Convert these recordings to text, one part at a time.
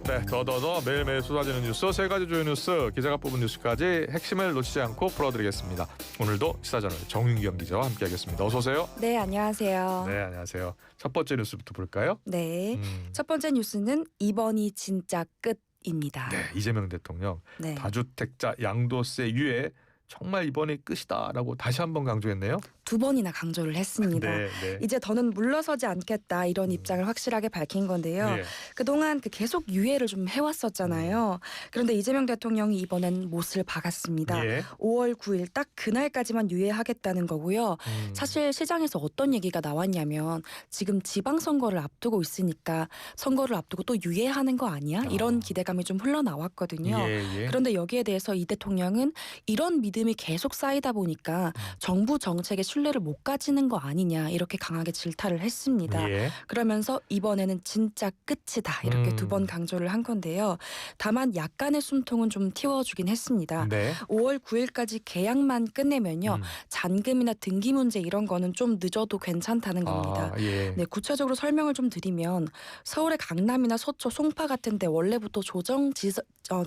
네, 더더더 매일매일 쏟아지는 뉴스, 세 가지 주요 뉴스, 기자가 뽑은 뉴스까지 핵심을 놓치지 않고 풀어드리겠습니다. 오늘도 시사저널 정윤경 기자와 함께하겠습니다. 어서 오세요. 네, 안녕하세요. 네, 안녕하세요. 첫 번째 뉴스부터 볼까요? 네, 첫 번째 뉴스는 이번이 진짜 끝입니다. 네, 이재명 대통령 네. 다주택자 양도세 유예 정말 이번이 끝이다라고 다시 한번 강조했네요. 두 번이나 강조를 했습니다. 네, 네. 이제 더는 물러서지 않겠다 이런 입장을 확실하게 밝힌 건데요. 예. 그동안 계속 유예를 좀 해왔었잖아요. 그런데 이재명 대통령이 이번엔 못을 박았습니다. 예. 5월 9일 딱 그날까지만 유예하겠다는 거고요. 사실 시장에서 어떤 얘기가 나왔냐면 지금 지방선거를 앞두고 있으니까 선거를 앞두고 또 유예하는 거 아니야? 이런 기대감이 좀 흘러나왔거든요. 예. 그런데 여기에 대해서 이 대통령은 이런 믿음이 계속 쌓이다 보니까 정부 정책의 신뢰를 못 가지는 거 아니냐 이렇게 강하게 질타를 했습니다. 예. 그러면서 이번에는 진짜 끝이다 이렇게 두 번 강조를 한 건데요. 다만 약간의 숨통은 좀 틔워주긴 했습니다. 네. 5월 9일까지 계약만 끝내면요. 잔금이나 등기 문제 이런 거는 좀 늦어도 괜찮다는 겁니다. 아, 예. 네, 구체적으로 설명을 좀 드리면 서울의 강남이나 서초, 송파 같은 데 원래부터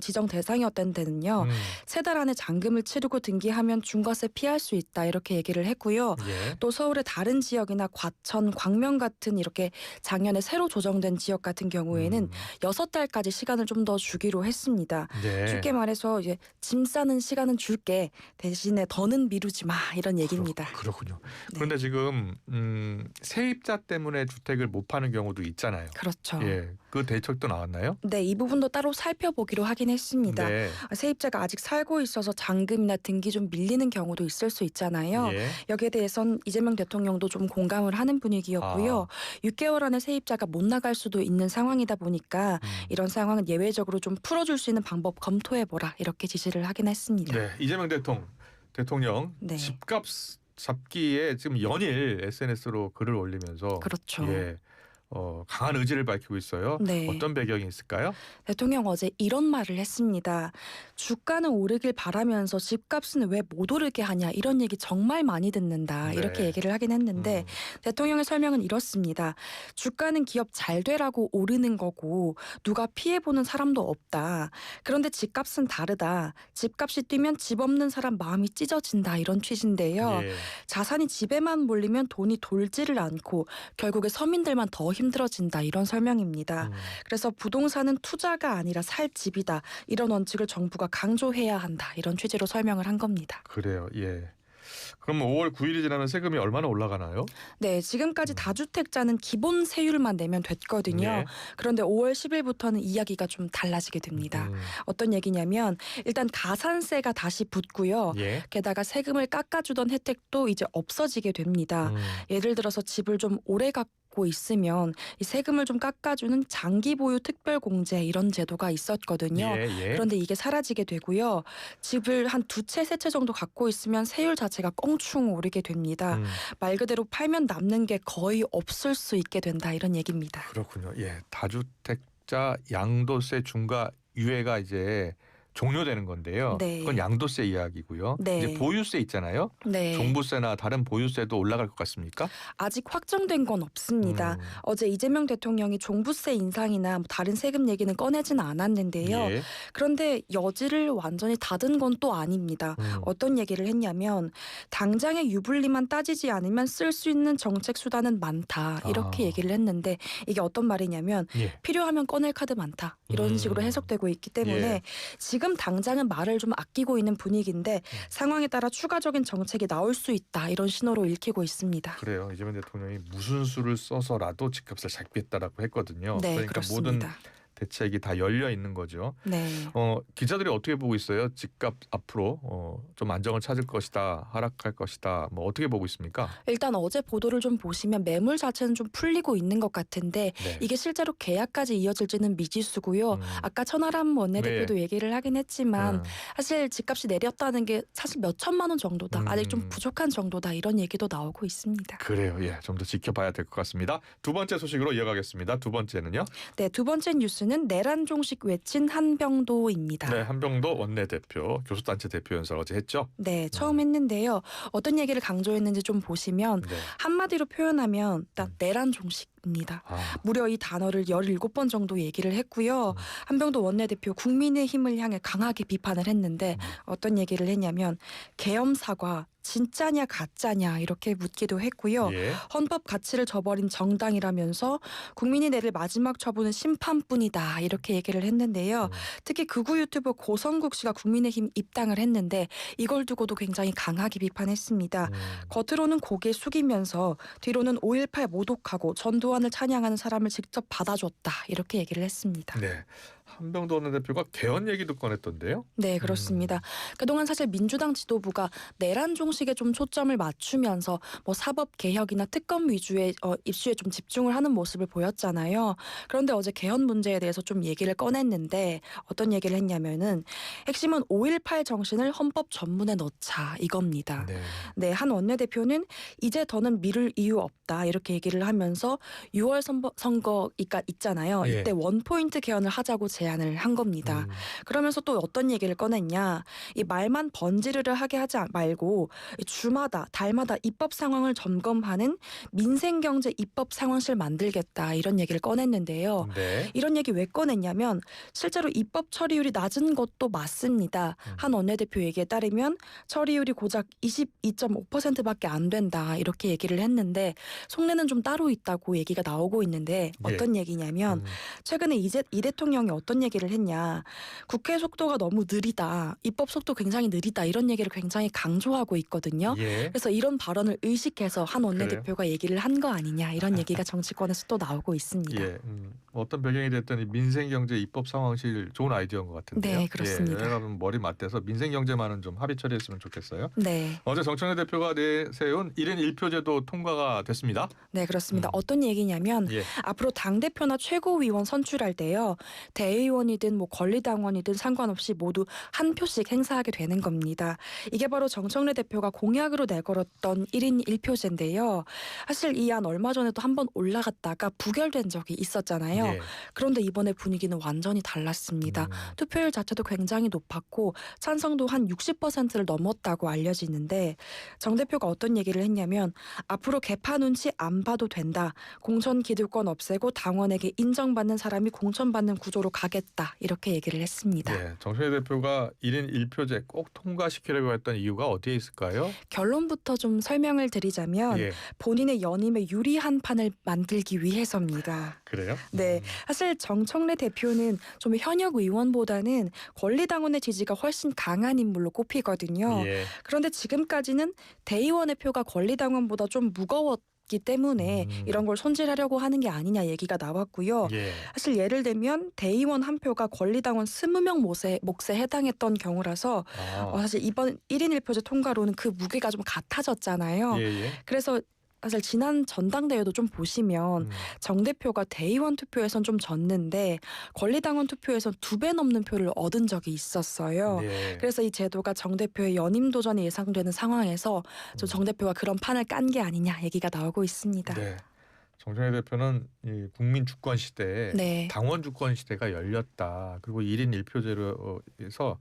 지정 대상이었던 데는요. 세 달 안에 잔금을 치르고 등기하면 중과세 피할 수 있다 이렇게 얘기를 했고요. 예. 또 서울의 다른 지역이나 과천, 광명 같은 이렇게 작년에 새로 조정된 지역 같은 경우에는 6달까지 시간을 좀 더 주기로 했습니다. 네. 쉽게 말해서 이제 짐 싸는 시간은 줄게 대신에 더는 미루지 마 이런 얘기입니다. 그렇군요. 네. 그런데 지금 세입자 때문에 주택을 못 파는 경우도 있잖아요. 그렇죠. 예, 그 대책도 나왔나요? 네, 이 부분도 따로 살펴보기로 하긴 했습니다. 네. 세입자가 아직 살고 있어서 잔금이나 등기 좀 밀리는 경우도 있을 수 있잖아요. 예. 여기에 대해선 이재명 대통령도 좀 공감을 하는 분위기였고요. 6개월 안에 세입자가 못 나갈 수도 있는 상황이다 보니까 이런 상황은 예외적으로 좀 풀어줄 수 있는 방법 검토해보라 이렇게 지시를 하긴 했습니다. 네, 이재명 대통령 네. 집값 잡기에 지금 연일 SNS로 글을 올리면서 그렇죠. 예, 강한 의지를 밝히고 있어요. 네. 어떤 배경이 있을까요? 대통령 어제 이런 말을 했습니다. 주가는 오르길 바라면서 집값은 왜 못 오르게 하냐 이런 얘기 정말 많이 듣는다 네. 이렇게 얘기를 하긴 했는데 대통령의 설명은 이렇습니다. 주가는 기업 잘 되라고 오르는 거고 누가 피해보는 사람도 없다. 그런데 집값은 다르다. 집값이 뛰면 집 없는 사람 마음이 찢어진다 이런 취지인데요. 예. 자산이 집에만 몰리면 돈이 돌지를 않고 결국에 서민들만 더 힘들어진다 이런 설명입니다. 그래서 부동산은 투자가 아니라 살 집이다. 이런 원칙을 정부가 강조해야 한다. 이런 취지로 설명을 한 겁니다. 그래요. 예. 그럼 5월 9일이 지나면 세금이 얼마나 올라가나요? 네, 지금까지 다주택자는 기본 세율만 내면 됐거든요. 네. 그런데 5월 10일부터는 이야기가 좀 달라지게 됩니다. 어떤 얘기냐면 일단 가산세가 다시 붙고요. 예. 게다가 세금을 깎아주던 혜택도 이제 없어지게 됩니다. 예를 들어서 집을 좀 오래 갖고 있으면 이 세금을 좀 깎아주는 장기 보유 특별공제 이런 제도가 있었거든요. 예. 그런데 이게 사라지게 되고요. 집을 한 2채, 3채 정도 갖고 있으면 세율 자체가 껑충 오르게 됩니다. 말 그대로 팔면 남는 게 거의 없을 수 있게 된다 이런 얘기입니다. 그렇군요. 예, 다주택자 양도세 중과 유예가 이제 종료되는 건데요. 네. 그건 양도세 이야기고요. 네. 이제 보유세 있잖아요. 네. 종부세나 다른 보유세도 올라갈 것 같습니까? 아직 확정된 건 없습니다. 어제 이재명 대통령이 종부세 인상이나 다른 세금 얘기는 꺼내지는 않았는데요. 예. 그런데 여지를 완전히 닫은 건 또 아닙니다. 어떤 얘기를 했냐면 당장의 유불리만 따지지 않으면 쓸 수 있는 정책 수단은 많다. 이렇게 얘기를 했는데 이게 어떤 말이냐면 예. 필요하면 꺼낼 카드 많다. 이런 식으로 해석되고 있기 때문에 예. 지금 당장은 말을 좀 아끼고 있는 분위기인데 상황에 따라 추가적인 정책이 나올 수 있다. 이런 신호로 읽히고 있습니다. 그래요. 이재명 대통령이 무슨 수를 써서라도 집값을 잡겠다라고 했거든요. 네, 그러니까 그렇습니다. 모든 대책이 다 열려 있는 거죠. 네. 기자들이 어떻게 보고 있어요? 집값 앞으로 좀 안정을 찾을 것이다, 하락할 것이다. 뭐 어떻게 보고 있습니까? 일단 어제 보도를 좀 보시면 매물 자체는 좀 풀리고 있는 것 같은데 네. 이게 실제로 계약까지 이어질지는 미지수고요. 아까 천하람 원내대표도 네. 얘기를 하긴 했지만 사실 집값이 내렸다는 게 사실 몇 천만 원 정도다. 아직 좀 부족한 정도다. 이런 얘기도 나오고 있습니다. 그래요. 예, 좀 더 지켜봐야 될 것 같습니다. 두 번째 소식으로 이어가겠습니다. 두 번째는요? 네, 두 번째 뉴스는 뉴스는 내란 종식 외친 한병도입니다. 네, 한병도 원내대표 교수단체 대표 연설 어제 했죠? 네, 처음 했는데요. 어떤 얘기를 강조했는지 좀 보시면 네. 한마디로 표현하면 딱 내란 종식입니다. 무려 이 단어를 17번 정도 얘기를 했고요. 한병도 원내대표 국민의힘을 향해 강하게 비판을 했는데 어떤 얘기를 했냐면 계엄 사과 진짜냐 가짜냐 이렇게 묻기도 했고요. 예. 헌법 가치를 저버린 정당이라면서 국민이 내릴 마지막 처분은 심판뿐이다 이렇게 얘기를 했는데요. 특히 극우 유튜버 고성국 씨가 국민의힘 입당을 했는데 이걸 두고도 굉장히 강하게 비판했습니다. 겉으로는 고개 숙이면서 뒤로는 5.18 모독하고 전두환을 찬양하는 사람을 직접 받아줬다 이렇게 얘기를 했습니다. 네. 한병도 원내대표가 개헌 얘기도 꺼냈던데요? 네, 그렇습니다. 그동안 사실 민주당 지도부가 내란 종식에 좀 초점을 맞추면서 뭐 사법 개혁이나 특검 위주의 입수에 좀 집중을 하는 모습을 보였잖아요. 그런데 어제 개헌 문제에 대해서 좀 얘기를 꺼냈는데 어떤 얘기를 했냐면은 핵심은 5.18 정신을 헌법 전문에 넣자 이겁니다. 네. 네, 한 원내대표는 이제 더는 미룰 이유 없다 이렇게 얘기를 하면서 6월 선거가 있잖아요. 예. 이때 원포인트 개헌을 하자고 제안을 한 겁니다. 그러면서 또 어떤 얘기를 꺼냈냐. 이 말만 번지르르 하게 하지 말고 주마다 달마다 입법 상황을 점검하는 민생경제 입법 상황실 만들겠다 이런 얘기를 꺼냈는데요. 네. 이런 얘기 왜 꺼냈냐면 실제로 입법 처리율이 낮은 것도 맞습니다. 한 원내대표 얘기에 따르면 처리율이 고작 22.5%밖에 안 된다 이렇게 얘기를 했는데 속내는 좀 따로 있다고 얘기가 나오고 있는데 어떤 얘기냐면 최근에 이 대통령이 어떤 얘기를 했냐. 국회 속도가 너무 느리다. 입법 속도 굉장히 느리다. 이런 얘기를 굉장히 강조하고 있거든요. 예. 그래서 이런 발언을 의식해서 한 원내대표가 얘기를 한 거 아니냐. 이런 얘기가 정치권에서 또 나오고 있습니다. 예. 어떤 배경이 됐든 이 민생경제 입법 상황실 좋은 아이디어인 것 같은데요. 네, 그렇습니다. 예, 여러분 머리 맞대서 민생경제만은 좀 합의 처리했으면 좋겠어요. 네. 어제 정청래 대표가 내세운 1인 1표제도 통과가 됐습니다. 네, 그렇습니다. 어떤 얘기냐면 예. 앞으로 당대표나 최고위원 선출할 때요. 대의원이든 뭐 권리당원이든 상관없이 모두 한 표씩 행사하게 되는 겁니다. 이게 바로 정청래 대표가 공약으로 내걸었던 1인 1표제인데요. 사실 이 안 얼마 전에도 한번 올라갔다가 부결된 적이 있었잖아요. 예. 그런데 이번에 분위기는 완전히 달랐습니다. 투표율 자체도 굉장히 높았고 찬성도 한 60%를 넘었다고 알려지는데 정 대표가 어떤 얘기를 했냐면 앞으로 개파 눈치 안 봐도 된다. 공천 기득권 없애고 당원에게 인정받는 사람이 공천받는 구조로 가겠다. 이렇게 얘기를 했습니다. 예. 정청래 대표가 1인 1표제 꼭 통과시키려고 했던 이유가 어디에 있을까요? 결론부터 좀 설명을 드리자면 예. 본인의 연임에 유리한 판을 만들기 위해서입니다. 그래요? 네, 사실 정청래 대표는 좀 현역 의원보다는 권리당원의 지지가 훨씬 강한 인물로 꼽히거든요. 예. 그런데 지금까지는 대의원의 표가 권리당원보다 좀 무거웠기 때문에 이런 걸 손질하려고 하는 게 아니냐 얘기가 나왔고요. 예. 사실 예를 들면 대의원 한 표가 권리당원 20명 몫에 해당했던 경우라서 사실 이번 1인 1표제 통과로는 그 무게가 좀 같아졌잖아요. 예, 예. 그래서 사실 지난 전당대회도 좀 보시면 정 대표가 대의원 투표에선 좀 졌는데 권리당원 투표에선 2배 넘는 표를 얻은 적이 있었어요. 예. 그래서 이 제도가 정 대표의 연임 도전이 예상되는 상황에서 정 대표가 그런 판을 깐 게 아니냐 얘기가 나오고 있습니다. 네. 정청래 대표는 이 국민 주권 시대에 네. 당원 주권 시대가 열렸다. 그리고 1인 1표제로해서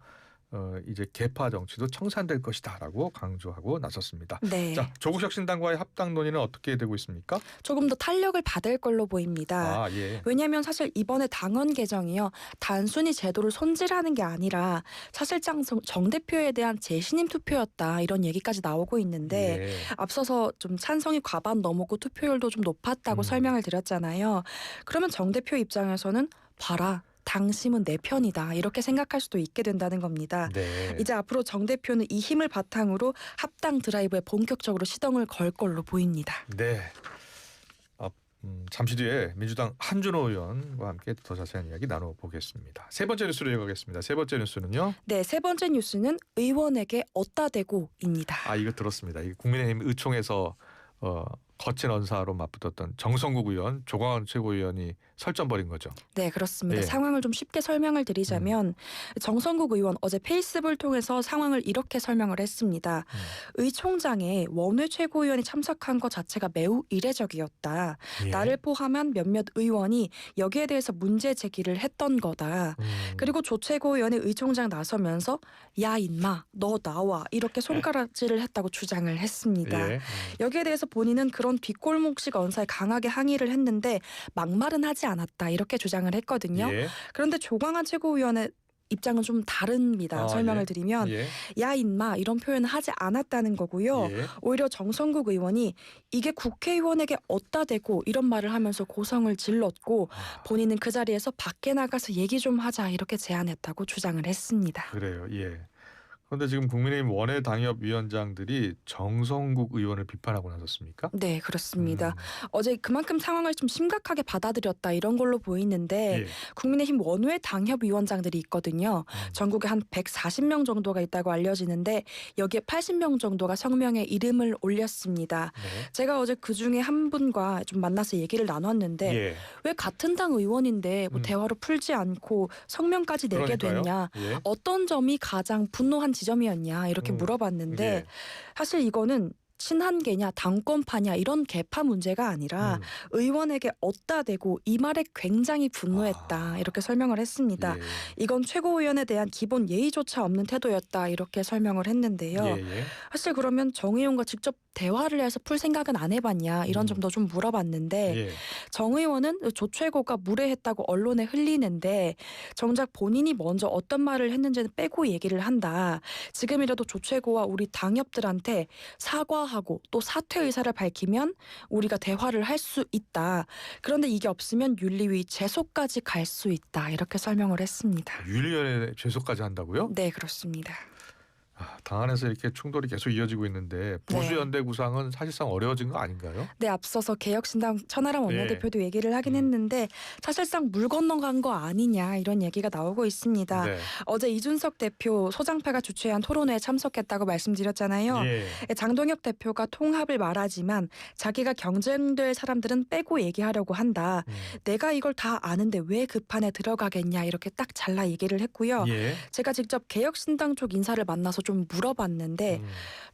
이제 개파 정치도 청산될 것이다라고 강조하고 나섰습니다. 네. 자, 조국 혁신당과의 합당 논의는 어떻게 되고 있습니까? 조금 더 탄력을 받을 걸로 보입니다. 예. 왜냐하면 사실 이번에 당원 개정이요. 단순히 제도를 손질하는 게 아니라 사실상 정 대표에 대한 재신임 투표였다. 이런 얘기까지 나오고 있는데 예. 앞서서 좀 찬성이 과반 넘었고 투표율도 좀 높았다고 설명을 드렸잖아요. 그러면 정 대표 입장에서는 봐라. 당심은 내 편이다. 이렇게 생각할 수도 있게 된다는 겁니다. 네. 이제 앞으로 정 대표는 이 힘을 바탕으로 합당 드라이브에 본격적으로 시동을 걸 걸로 보입니다. 네. 잠시 뒤에 민주당 한준호 의원과 함께 더 자세한 이야기 나눠보겠습니다. 세 번째 뉴스로 이어가겠습니다. 세 번째 뉴스는요. 네, 세 번째 뉴스는 의원에게 어따 대고입니다. 이거 들었습니다. 이 국민의힘 의총에서 거친 언사로 맞붙었던 정성국 의원, 조광한 최고위원이 설전 벌인 거죠. 네, 그렇습니다. 예. 상황을 좀 쉽게 설명을 드리자면 정성국 의원 어제 페이스북을 통해서 상황을 이렇게 설명을 했습니다. 의총장에 원외 최고위원이 참석한 것 자체가 매우 이례적이었다. 예. 나를 포함한 몇몇 의원이 여기에 대해서 문제 제기를 했던 거다. 그리고 조 최고위원이 의총장 나서면서 야 인마 너 나와 이렇게 손가락질을 했다고 주장을 했습니다. 예. 여기에 대해서 본인은 그런 뒷골목식 언사에 강하게 항의를 했는데 막말은 하지 않았다 이렇게 주장을 했거든요. 예. 그런데 조광한 최고위원의 입장은 좀 다릅니다. 설명을 예. 드리면 예. 야 인마 이런 표현을 하지 않았다는 거고요. 예. 오히려 정성국 의원이 이게 국회의원에게 어따 대고 이런 말을 하면서 고성을 질렀고 본인은 그 자리에서 밖에 나가서 얘기 좀 하자 이렇게 제안했다고 주장을 했습니다. 그래요. 예. 그런데 지금 국민의힘 원외 당협위원장들이 정성국 의원을 비판하고 나섰습니까? 네, 그렇습니다. 어제 그만큼 상황을 좀 심각하게 받아들였다 이런 걸로 보이는데 예. 국민의힘 원외 당협위원장들이 있거든요. 전국에 한 140명 정도가 있다고 알려지는데 여기에 80명 정도가 성명에 이름을 올렸습니다. 네. 제가 어제 그중에 한 분과 좀 만나서 얘기를 나눴는데 예. 왜 같은 당 의원인데 뭐 대화로 풀지 않고 성명까지 내게 그러니까요. 됐냐. 예. 어떤 점이 가장 분노한 지점이었냐 이렇게 물어봤는데 예. 사실 이거는 친한계냐 당권파냐 이런 계파 문제가 아니라 의원에게 어따 대고 이 말에 굉장히 분노했다 이렇게 설명을 했습니다. 예. 이건 최고위원에 대한 기본 예의조차 없는 태도였다 이렇게 설명을 했는데요. 예. 사실 그러면 정 의원과 직접 대화를 해서 풀 생각은 안 해봤냐 이런 점도 좀 물어봤는데 예. 정 의원은 조 최고가 무례했다고 언론에 흘리는데 정작 본인이 먼저 어떤 말을 했는지는 빼고 얘기를 한다. 지금이라도 조 최고와 우리 당협들한테 사과하고 또 사퇴 의사를 밝히면 우리가 대화를 할 수 있다. 그런데 이게 없으면 윤리위 제소까지 갈 수 있다. 이렇게 설명을 했습니다. 윤리위원회 제소까지 한다고요? 네, 그렇습니다. 당 안에서 이렇게 충돌이 계속 이어지고 있는데 보수연대 구상은 사실상 어려워진 거 아닌가요? 네, 앞서서 개혁신당 천하람 원내대표도 얘기를 하긴 했는데 사실상 물 건너간 거 아니냐 이런 얘기가 나오고 있습니다. 네. 어제 이준석 대표 소장파가 주최한 토론회에 참석했다고 말씀드렸잖아요. 예. 장동혁 대표가 통합을 말하지만 자기가 경쟁될 사람들은 빼고 얘기하려고 한다. 내가 이걸 다 아는데 왜 그 판에 들어가겠냐 이렇게 딱 잘라 얘기를 했고요. 예. 제가 직접 개혁신당 쪽 인사를 만나서 좀 물어봤는데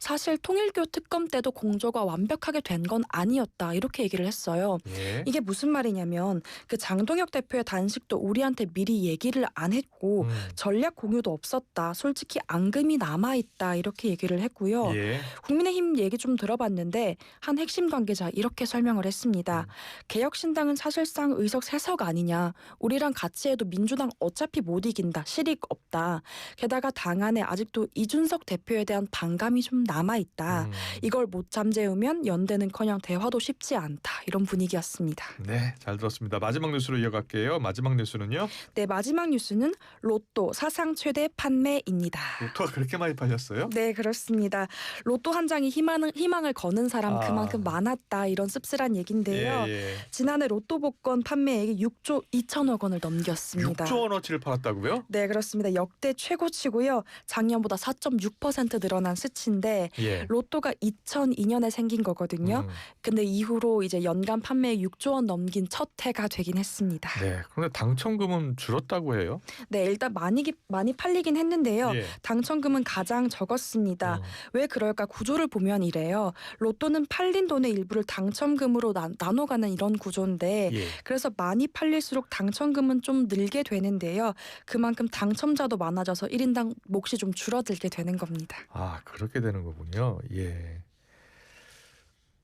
사실 통일교 특검 때도 공조가 완벽하게 된 건 아니었다 이렇게 얘기를 했어요. 예. 이게 무슨 말이냐면 그 장동혁 대표의 단식도 우리한테 미리 얘기를 안 했고 전략 공유도 없었다. 솔직히 앙금이 남아있다 이렇게 얘기를 했고요. 예. 국민의힘 얘기 좀 들어봤는데 한 핵심 관계자 이렇게 설명을 했습니다. 개혁신당은 사실상 의석 3석 아니냐. 우리랑 같이 해도 민주당 어차피 못 이긴다. 실익 없다. 게다가 당 안에 아직도 이준석 대표에 대한 반감이 좀 남아있다. 이걸 못 잠재우면 연대는커녕 대화도 쉽지 않다. 이런 분위기였습니다. 네, 잘 들었습니다. 마지막 뉴스로 이어갈게요. 마지막 뉴스는요? 네, 마지막 뉴스는 로또 사상 최대 판매입니다. 로또가 그렇게 많이 팔렸어요? 네, 그렇습니다. 로또 한 장이 희망을 거는 사람 그만큼 많았다. 이런 씁쓸한 얘긴데요. 예. 지난해 로또 복권 판매액이 6조 2천억 원을 넘겼습니다. 6조 원어치를 팔았다고요? 네, 그렇습니다. 역대 최고치고요. 작년보다 4.6% 늘어난 수치인데 예. 로또가 2002년에 생긴 거거든요. 근데 이후로 이제 연간 판매액 6조 원 넘긴 첫 해가 되긴 했습니다. 네. 그런데 당첨금은 줄었다고 해요? 네, 일단 많이 팔리긴 했는데요. 예. 당첨금은 가장 적었습니다. 왜 그럴까 구조를 보면 이래요. 로또는 팔린 돈의 일부를 당첨금으로 나눠가는 이런 구조인데 예. 그래서 많이 팔릴수록 당첨금은 좀 늘게 되는데요. 그만큼 당첨자도 많아져서 1인당 몫이 좀 줄어들게 되는 겁니다. 아, 그렇게 되는 거군요. 예.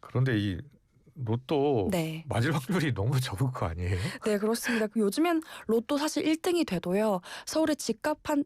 그런데 이 로또 네. 맞을 확률이 너무 적은 거 아니에요? 네, 그렇습니다. 요즘엔 로또 사실 1등이 돼도요. 서울에 집 한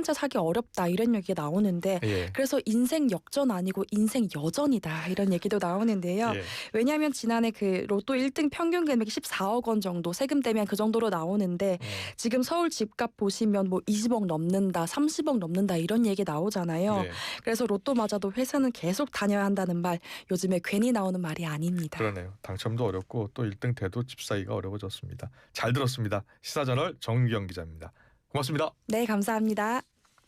채 사기 어렵다 이런 얘기가 나오는데 예. 그래서 인생 역전 아니고 인생 여전이다 이런 얘기도 나오는데요. 예. 왜냐하면 지난해 그 로또 1등 평균 금액이 14억 원 정도 세금 떼면 그 정도로 나오는데 지금 서울 집값 보시면 뭐 20억 넘는다 30억 넘는다 이런 얘기 나오잖아요. 예. 그래서 로또 맞아도 회사는 계속 다녀야 한다는 말 요즘에 괜히 나오는 말이 아닙니다. 그러네요. 당첨도 어렵고 또 1등 돼도 집 사기가 어려워졌습니다. 잘 들었습니다. 시사저널 정윤경 기자입니다. 고맙습니다. 네, 감사합니다.